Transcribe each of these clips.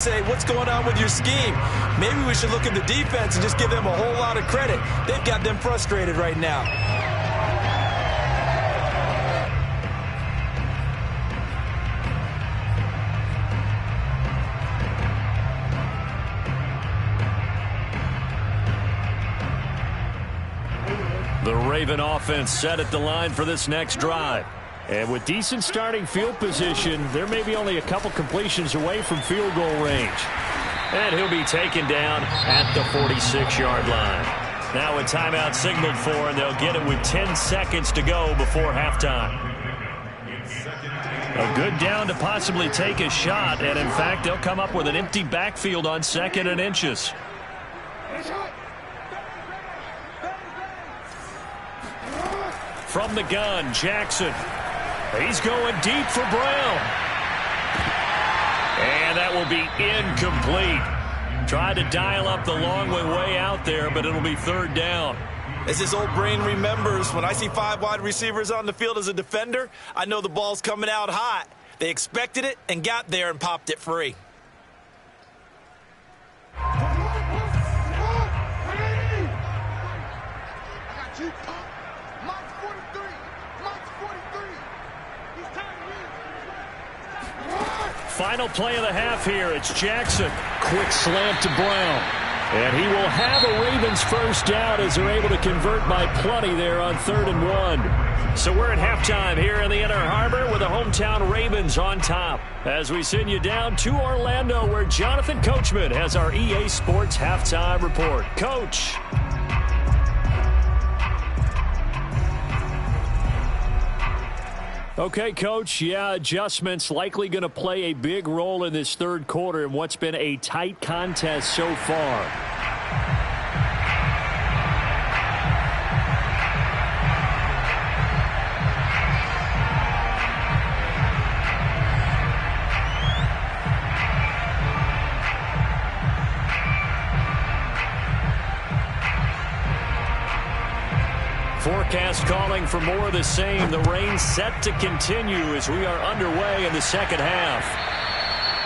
Say, what's going on with your scheme? Maybe we should look at the defense and just give them a whole lot of credit. They've got them frustrated right now. The Raven offense set at the line for this next drive. And with decent starting field position, there may be only a couple completions away from field goal range. And he'll be taken down at the 46-yard line. Now a timeout signaled for, and they'll get it with 10 seconds to go before halftime. A good down to possibly take a shot, and in fact, they'll come up with an empty backfield on 2nd and inches. From the gun, Jackson. He's going deep for Brown. And that will be incomplete. Tried to dial up the long way out there, but it'll be 3rd down. As his old brain remembers, when I see 5 wide receivers on the field as a defender, I know the ball's coming out hot. They expected it and got there and popped it free. Final play of the half here. It's Jackson. Quick slant to Brown. And he will have a Ravens first down as they're able to convert by plenty there on 3rd and 1. So we're at halftime here in the Inner Harbor with the hometown Ravens on top. As we send you down to Orlando where Jonathan Coachman has our EA Sports halftime report. Coach. Okay, Coach, yeah, adjustments likely going to play a big role in this 3rd quarter in what's been a tight contest so far. Forecast calling for more of the same. The rain set to continue as we are underway in the 2nd half.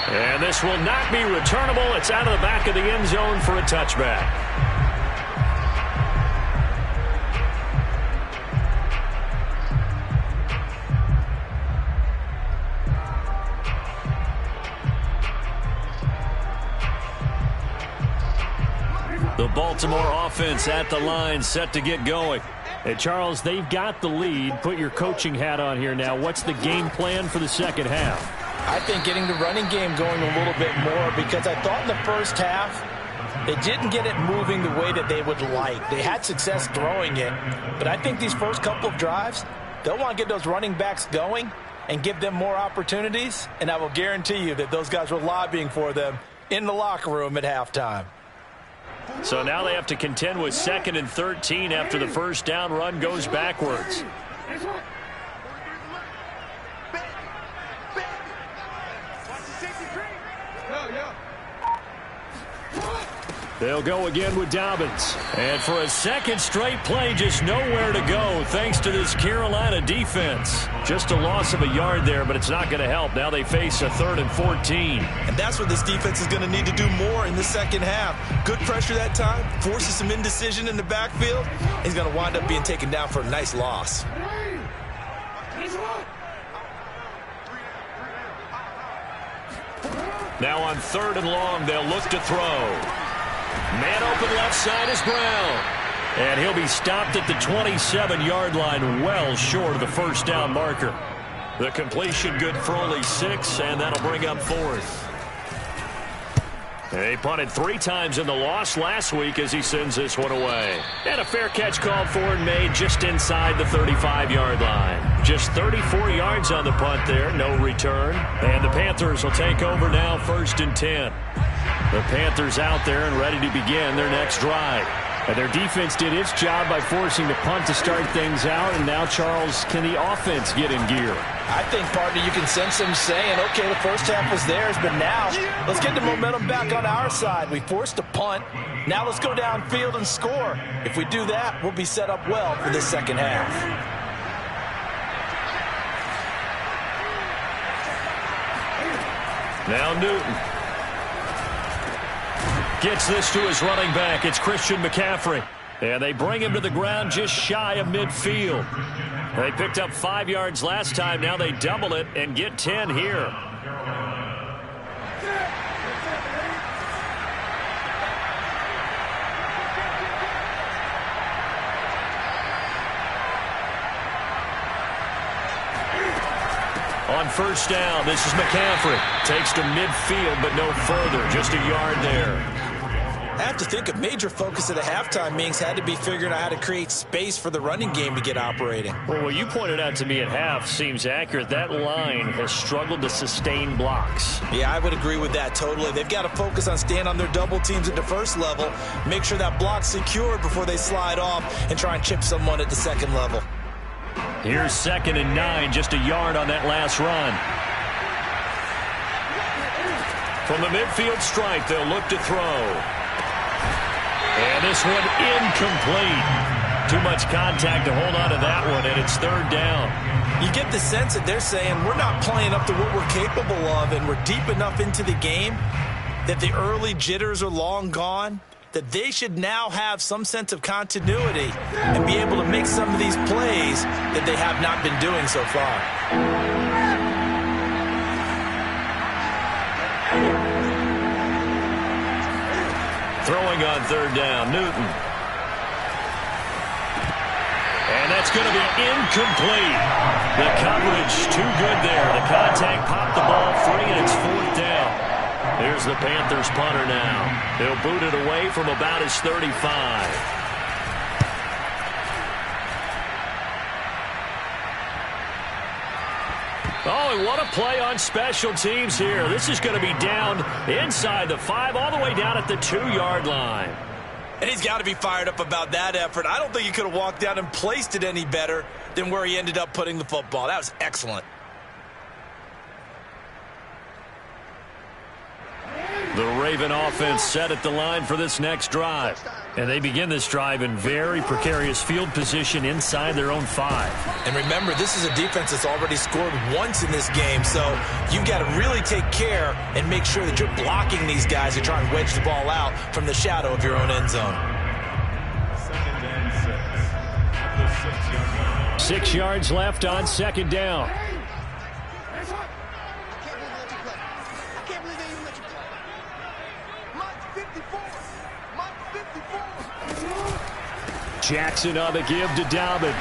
And this will not be returnable. It's out of the back of the end zone for a touchback. The Baltimore offense at the line, set to get going. Hey, Charles, they've got the lead. Put your coaching hat on here now. What's the game plan for the 2nd half? I think getting the running game going a little bit more, because I thought in the first half they didn't get it moving the way that they would like. They had success throwing it, but I think these first couple of drives, they'll want to get those running backs going and give them more opportunities, and I will guarantee you that those guys were lobbying for them in the locker room at halftime. So now they have to contend with 2nd and 13 after the first down run goes backwards. They'll go again with Dobbins. And for a 2nd straight play, just nowhere to go thanks to this Carolina defense. Just a loss of a yard there, but it's not going to help. Now they face a 3rd and 14. And that's what this defense is going to need to do more in the 2nd half. Good pressure that time, forces some indecision in the backfield. He's going to wind up being taken down for a nice loss. Now on 3rd and long, they'll look to throw. Man open left side is Brown. And he'll be stopped at the 27-yard line, well short of the first down marker. The completion good for only 6, and that'll bring up 4th. They punted 3 times in the loss last week as he sends this one away. And a fair catch called for and made just inside the 35-yard line. Just 34 yards on the punt there, no return. And the Panthers will take over now 1st and 10. The Panthers out there and ready to begin their next drive. And their defense did its job by forcing the punt to start things out. And now, Charles, can the offense get in gear? I think, partner, you can sense them saying, okay, the first half was theirs, but now let's get the momentum back on our side. We forced a punt. Now let's go downfield and score. If we do that, we'll be set up well for this 2nd half. Now Newton. Gets this to his running back. It's Christian McCaffrey. And they bring him to the ground just shy of midfield. They picked up 5 yards last time. Now they double it and get 10 here. On first down, this is McCaffrey. Takes to midfield, but no further. Just a yard there. I have to think a major focus at the halftime meetings had to be figuring out how to create space for the running game to get operating. Well, what you pointed out to me at half seems accurate. That line has struggled to sustain blocks. Yeah, I would agree with that totally. They've got to focus on staying on their double teams at the first level, make sure that block's secured before they slide off and try and chip someone at the second level. Here's 2nd and 9, just a yard on that last run. From the midfield stripe, they'll look to throw. And this one incomplete. Too much contact to hold on to that one, and it's 3rd down. You get the sense that they're saying we're not playing up to what we're capable of, and we're deep enough into the game that the early jitters are long gone, that they should now have some sense of continuity and be able to make some of these plays that they have not been doing so far. Throwing on 3rd down, Newton. And that's going to be incomplete. The coverage too good there. The contact popped the ball free, and it's 4th down. Here's the Panthers punter now. They'll boot it away from about his 35. Oh, and what a play on special teams here. This is going to be down inside the 5, all the way down at the 2-yard line. And he's got to be fired up about that effort. I don't think he could have walked down and placed it any better than where he ended up putting the football. That was excellent. The Raven offense set at the line for this next drive. And they begin this drive in very precarious field position inside their own 5. And remember, this is a defense that's already scored once in this game, so you've got to really take care and make sure that you're blocking these guys who try and wedge the ball out from the shadow of your own end zone. 6 yards left on 2nd down. Jackson on the give to Dobbins.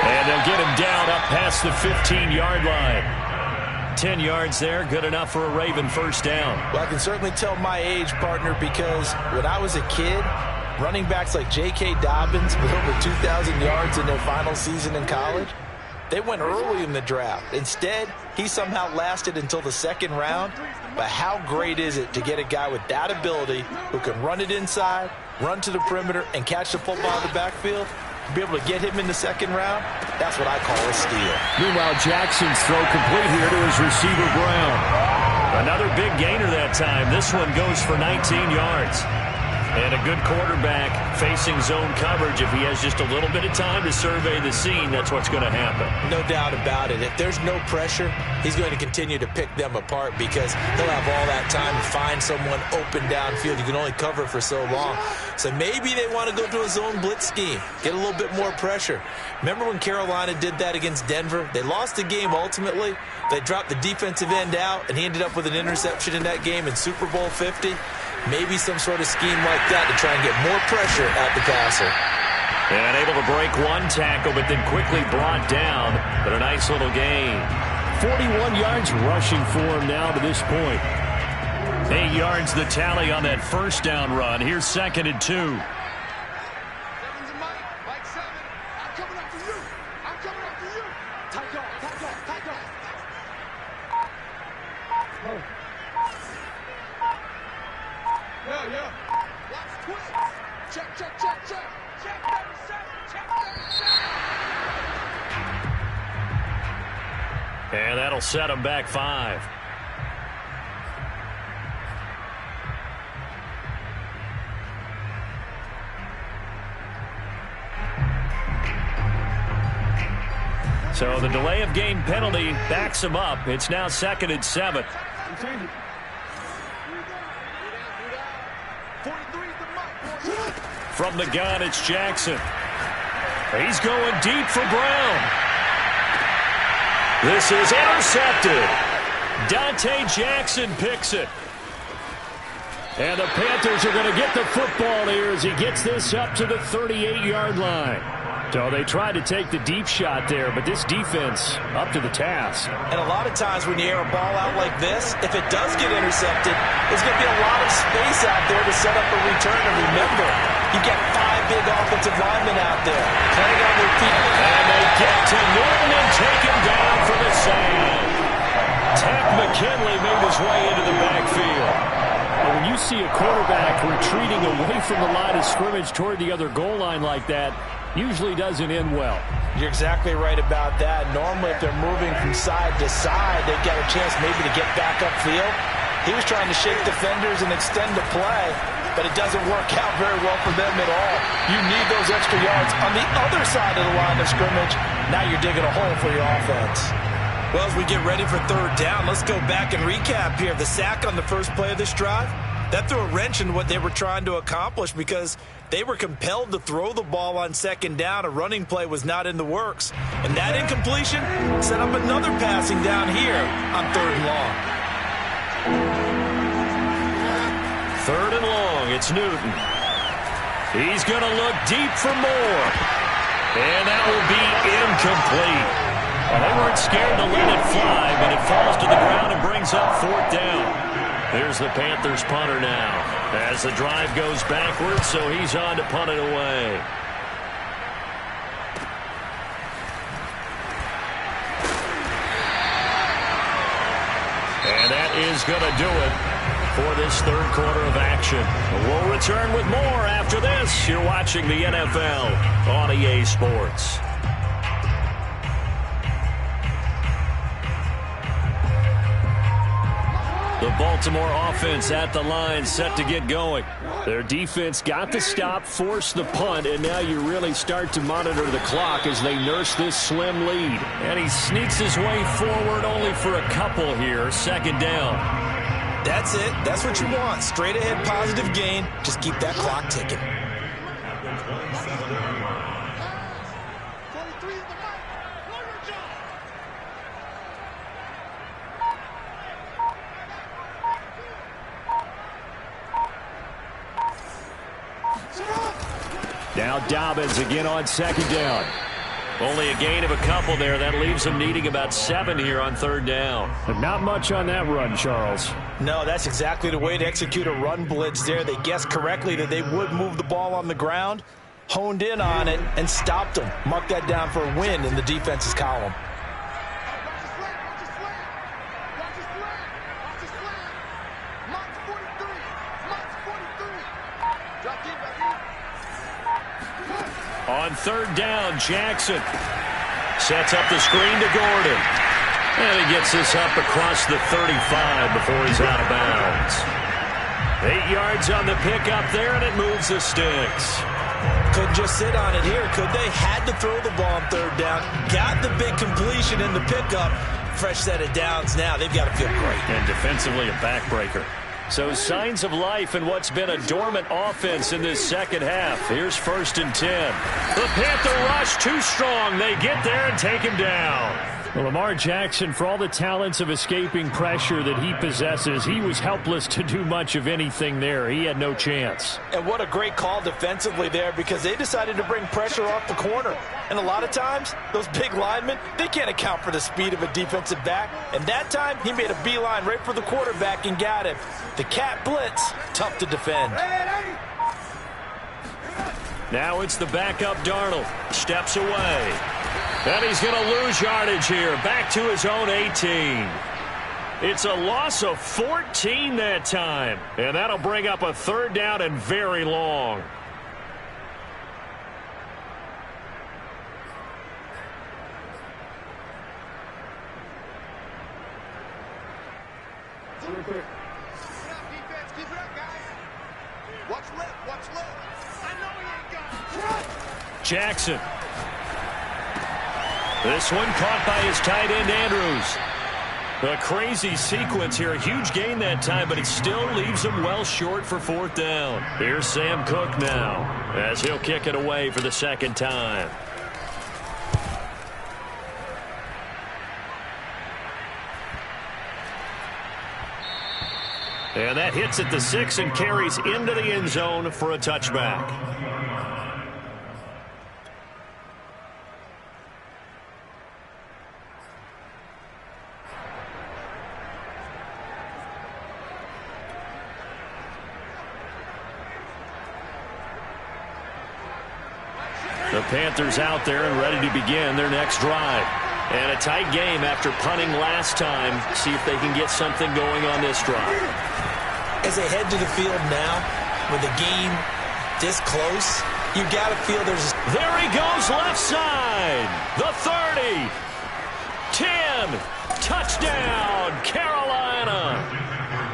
And they'll get him down up past the 15-yard line. 10 yards there, good enough for a Raven first down. Well, I can certainly tell my age, partner, because when I was a kid, running backs like J.K. Dobbins with over 2,000 yards in their final season in college, they went early in the draft. Instead, he somehow lasted until the 2nd round. But how great is it to get a guy with that ability who can run it inside, run to the perimeter, and catch the football in the backfield? To be able to get him in the 2nd round, that's what I call a steal. Meanwhile, Jackson's throw complete here to his receiver, Brown. Another big gainer that time. This one goes for 19 yards. And a good quarterback facing zone coverage. If he has just a little bit of time to survey the scene, that's what's going to happen. No doubt about it. If there's no pressure, he's going to continue to pick them apart because he'll have all that time to find someone open downfield. You can only cover for so long. So maybe they want to go to a zone blitz scheme, get a little bit more pressure. Remember when Carolina did that against Denver? They lost the game ultimately. They dropped the defensive end out, and he ended up with an interception in that game in Super Bowl 50. Maybe some sort of scheme like that to try and get more pressure at the passer. And able to break one tackle, but then quickly brought down. But a nice little gain. 41 yards rushing for him now to this point. 8 yards the tally on that first down run. Here's 2nd and 2. And that'll set him back 5. So the delay of game penalty backs him up. It's now 2nd and 7. From the gun, it's Jackson. He's going deep for Brown. This is intercepted. Dante Jackson picks it. And the Panthers are going to get the football here as he gets this up to the 38-yard line. So they tried to take the deep shot there, but this defense up to the task. And a lot of times when you air a ball out like this, if it does get intercepted, there's going to be a lot of space out there to set up a return. And remember, you get 5 big offensive linemen out there playing on their feet. And they get to Norton and take him down for the save. Tech McKinley made his way into the backfield. When you see a quarterback retreating away from the line of scrimmage toward the other goal line like that, usually doesn't end well. You're exactly right about that. Normally, if they're moving from side to side, they get a chance maybe to get back upfield. He was trying to shake defenders and extend the play, but it doesn't work out very well for them at all. You need those extra yards on the other side of the line of scrimmage. Now you're digging a hole for your offense. Well, as we get ready for third down, let's go back and recap here. The sack on the first play of this drive, that threw a wrench in what they were trying to accomplish because they were compelled to throw the ball on second down. A running play was not in the works. And that incompletion set up another passing down here on third and long. Third and long, it's Newton. He's going to look deep for more. And that will be incomplete. Well, they weren't scared to let it fly, but it falls to the ground and brings up fourth down. Here's the Panthers punter now as the drive goes backwards, so he's on to punt it away. And that is going to do it for this third quarter of action. We'll return with more after this. You're watching the NFL on EA Sports. The Baltimore offense at the line, set to get going. Their defense got the stop, forced the punt, and now you really start to monitor the clock as they nurse this slim lead. And he sneaks his way forward only for a couple here. Second down. That's it. That's what you want. Straight ahead, positive gain. Just keep that clock ticking. Now Dobbins again on second down. Only a gain of a couple there. That leaves them needing about 7 here on third down. But not much on that run, Charles. No, that's exactly the way to execute a run blitz there. They guessed correctly that they would move the ball on the ground, honed in on it, and stopped them. Mark that down for a win in the defense's column. On third down, Jackson sets up the screen to Gordon. And he gets this up across the 35 before he's out of bounds. 8 yards on the pickup there, and it moves the sticks. Couldn't just sit on it here, could they? Had to throw the ball on third down. Got the big completion in the pickup. Fresh set of downs now. They've got to feel great. And defensively, a backbreaker. So signs of life in what's been a dormant offense in this second half. Here's 1st and 10. The Panther rush too strong. They get there and take him down. Well, Lamar Jackson, for all the talents of escaping pressure that he possesses, he was helpless to do much of anything there. He had no chance. And what a great call defensively there, because they decided to bring pressure off the corner. And a lot of times, those big linemen, they can't account for the speed of a defensive back. And that time, he made a beeline right for the quarterback and got him. The cat blitz, tough to defend. Now it's the backup Darnold. Steps away. And he's going to lose yardage here. Back to his own 18. It's a loss of 14 that time. And that'll bring up a third down and very long. Jackson. This one caught by his tight end, Andrews. A crazy sequence here. A huge gain that time, but it still leaves him well short for fourth down. Here's Sam Cook now as he'll kick it away for the second time. And that hits at the 6 and carries into the end zone for a touchback. The Panthers out there and ready to begin their next drive. And a tight game after punting last time. See if they can get something going on this drive. As they head to the field now, with the game this close, you got to feel there's... There he goes left side. The 30. 10. Touchdown, Carolina.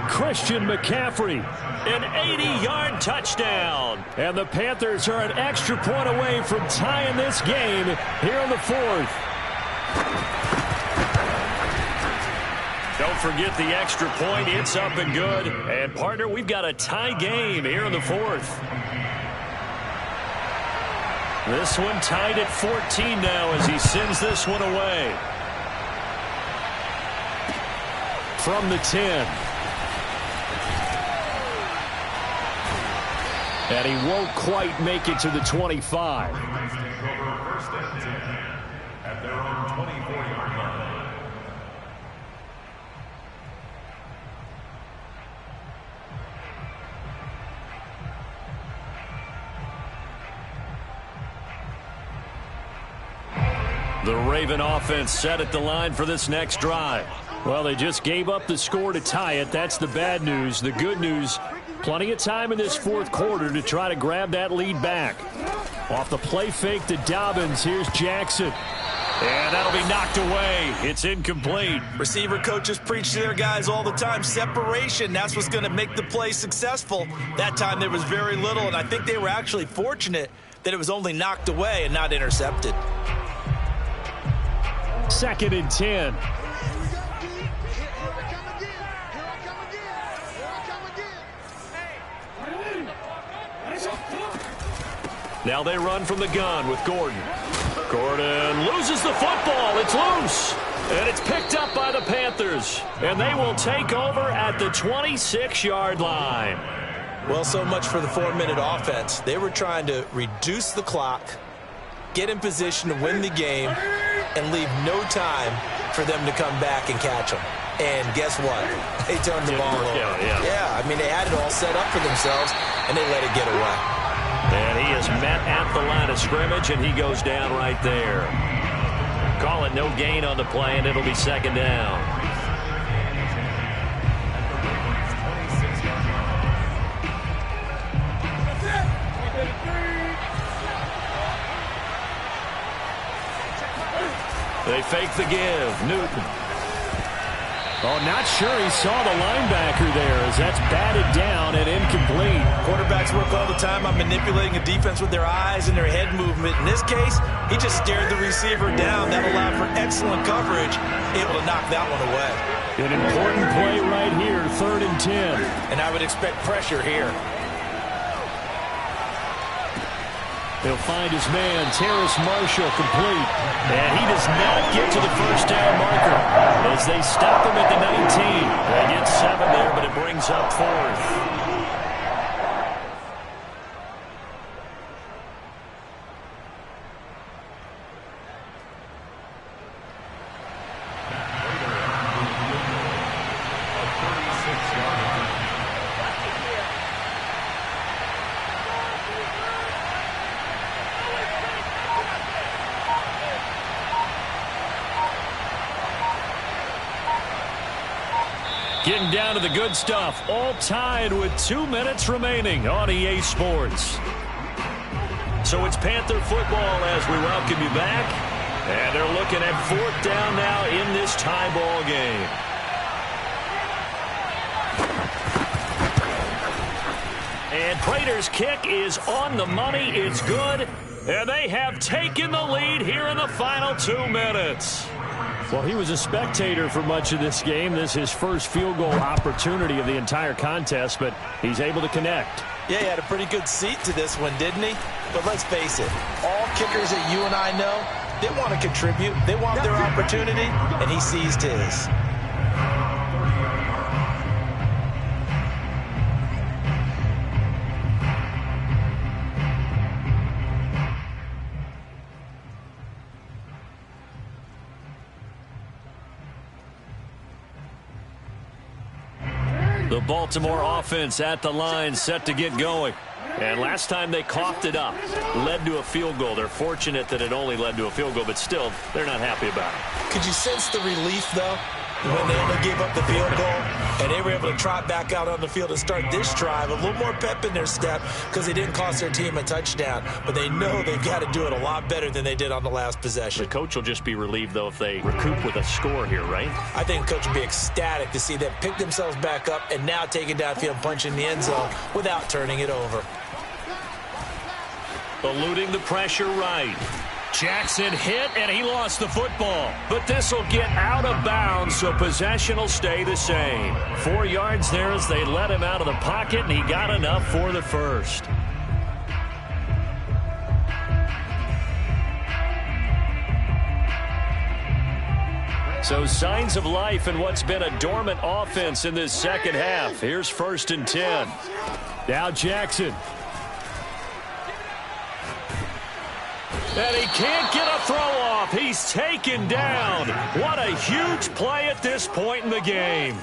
Christian McCaffrey. An 80-yard touchdown. And the Panthers are an extra point away from tying this game here in the fourth. Don't forget the extra point. It's up and good. And, partner, we've got a tie game here in the fourth. This one tied at 14 now as he sends this one away. From the 10. And he won't quite make it to the 25. At their own 24-yard line. The Raven offense set at the line for this next drive. Well, they just gave up the score to tie it. That's the bad news. The good news, plenty of time in this fourth quarter to try to grab that lead back. Off the play fake to Dobbins, here's Jackson. And that'll be knocked away. It's incomplete. Receiver coaches preach to their guys all the time. Separation, that's what's going to make the play successful. That time there was very little, and I think they were actually fortunate that it was only knocked away and not intercepted. 2nd and 10. Now they run from the gun with Gordon. Gordon loses the football. It's loose. And it's picked up by the Panthers. And they will take over at the 26-yard line. Well, so much for the 4-minute offense. They were trying to reduce the clock, get in position to win the game, and leave no time for them to come back and catch them. And guess what? They turned the ball over. Yeah, I mean, they had it all set up for themselves, and they let it get away. And he is met at the line of scrimmage, and he goes down right there. Call it no gain on the play, and it'll be second down. They fake the give. Newton. Oh, not sure he saw the linebacker there as that's batted down and incomplete. Quarterbacks work all the time on manipulating a defense with their eyes and their head movement. In this case, he just stared the receiver down. That allowed for excellent coverage, able to knock that one away. An important play right here, 3rd and 10. And I would expect pressure here. He'll find his man, Terrace Marshall, complete. And he does not get to the first down marker as they stop him at the 19. They get 7 there, but it brings up 4th. Getting down to the good stuff, all tied with 2 minutes remaining on EA Sports. So it's Panther football as we welcome you back. And they're looking at 4th down now in this tie ball game. And Prater's kick is on the money. It's good. And they have taken the lead here in the final 2 minutes. Well, he was a spectator for much of this game. This is his first field goal opportunity of the entire contest, but he's able to connect. Yeah, he had a pretty good seat to this one, didn't he? But let's face it, all kickers that you and I know, they want to contribute. They want their opportunity, and he seized his. The Baltimore offense at the line, set to get going. And last time they coughed it up, led to a field goal. They're fortunate that it only led to a field goal, but still, they're not happy about it. Could you sense the relief, though, when they only gave up the field goal and they were able to trot back out on the field and start this drive? A little more pep in their step because they didn't cost their team a touchdown, but they know they've got to do it a lot better than they did on the last possession. The coach will just be relieved, though, if they recoup with a score here, right? I think the coach will be ecstatic to see them pick themselves back up and now take it downfield, punch in the end zone without turning it over. Eluding the pressure right. Jackson hit, and he lost the football. But this will get out of bounds, so possession will stay the same. 4 yards there as they let him out of the pocket, and he got enough for the first. So signs of life in what's been a dormant offense in this second half. Here's 1st and 10. Now Jackson. And he can't get a throw off. He's taken down. What a huge play at this point in the game.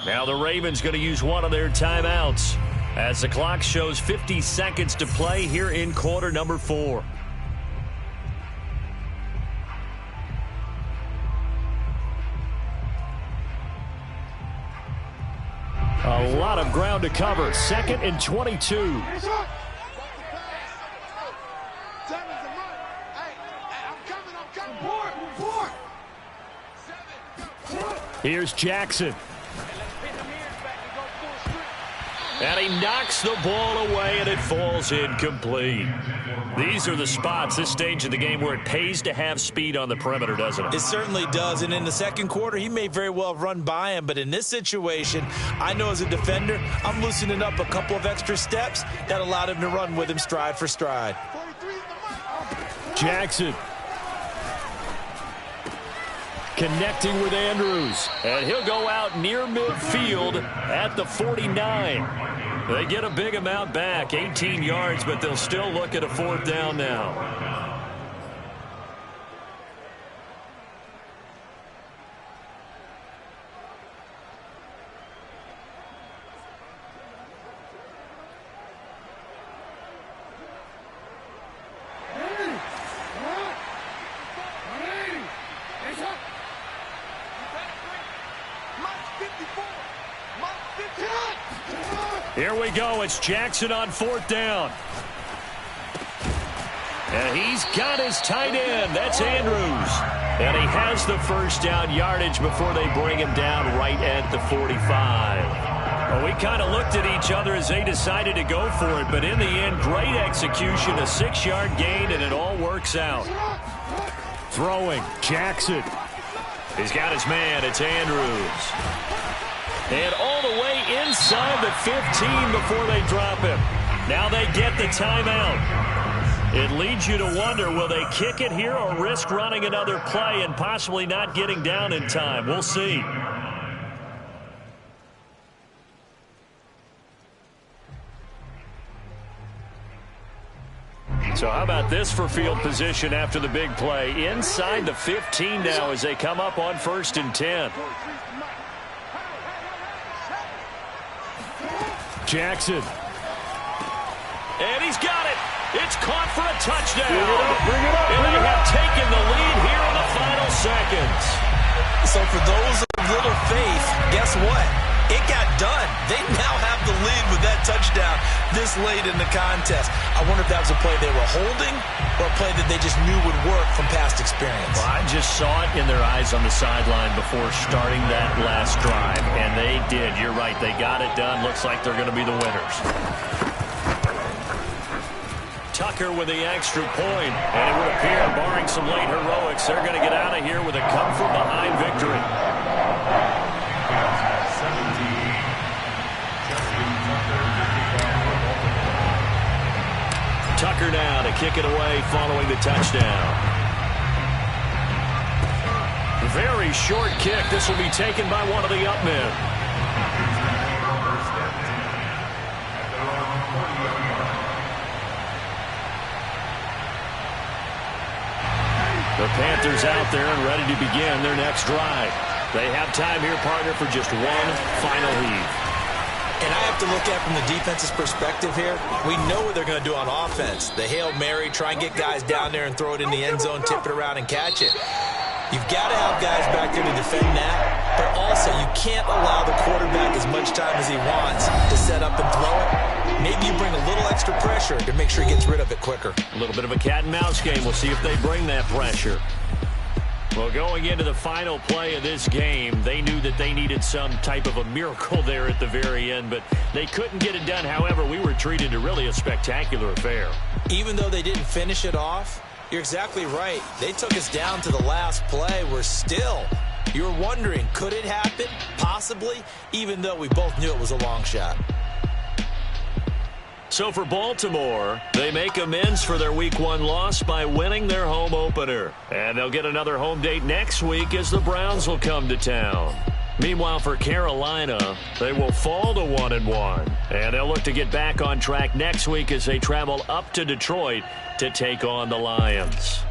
Now the Ravens going to use one of their timeouts as the clock shows 50 seconds to play here in quarter number 4. A lot of ground to cover. 2nd and 22. Here's Jackson. And he knocks the ball away, and it falls incomplete. These are the spots, this stage of the game, where it pays to have speed on the perimeter, doesn't it? It certainly does, and in the second quarter, he may very well have run by him, but in this situation, I know as a defender, I'm loosening up a couple of extra steps that allowed him to run with him stride for stride. Jackson. Connecting with Andrews. And he'll go out near midfield at the 49. They get a big amount back, 18 yards, but they'll still look at a 4th down now. Here we go. It's Jackson on 4th down. And he's got his tight end. That's Andrews. And he has the 1st down yardage before they bring him down right at the 45. Well, we kind of looked at each other as they decided to go for it. But in the end, great execution, a 6-yard gain, and it all works out. Throwing, Jackson. He's got his man. It's Andrews. And all the way inside the 15 before they drop him. Now they get the timeout. It leads you to wonder, will they kick it here or risk running another play and possibly not getting down in time? We'll see. So how about this for field position after the big play? Inside the 15 now as they come up on 1st and 10. Jackson. And he's got it. It's caught for a touchdown. Bring it up. And they have taken the lead here in the final seconds. So for those of little faith, guess what? It got done. They now have the lead with that touchdown this late in the contest. I wonder if that was a play they were holding or a play that they just knew would work from past experience. Well, I just saw it in their eyes on the sideline before starting that last drive, and they did. You're right. They got it done. Looks like they're going to be the winners. Tucker with the extra point. And it would appear, barring some late heroics, they're going to get out of here with a come-from-behind victory. Tucker now to kick it away following the touchdown. Very short kick. This will be taken by one of the up men. The Panthers out there and ready to begin their next drive. They have time here, partner, for just one final heave. And I have to look at from the defense's perspective here. We know what they're going to do on offense. The Hail Mary, try and get guys down there and throw it in the end zone, tip it around and catch it. You've got to have guys back there to defend that, but also you can't allow the quarterback as much time as he wants to set up and throw it. Maybe you bring a little extra pressure to make sure he gets rid of it quicker. A little bit of a cat and mouse game. We'll see if they bring that pressure. Well, going into the final play of this game, they knew that they needed some type of a miracle there at the very end, but they couldn't get it done. However, we were treated to really a spectacular affair. Even though they didn't finish it off, you're exactly right. They took us down to the last play. We're still, you're wondering, could it happen? Possibly, even though we both knew it was a long shot. So for Baltimore, they make amends for their Week 1 loss by winning their home opener. And they'll get another home date next week as the Browns will come to town. Meanwhile, for Carolina, they will fall to 1-1. And they'll look to get back on track next week as they travel up to Detroit to take on the Lions.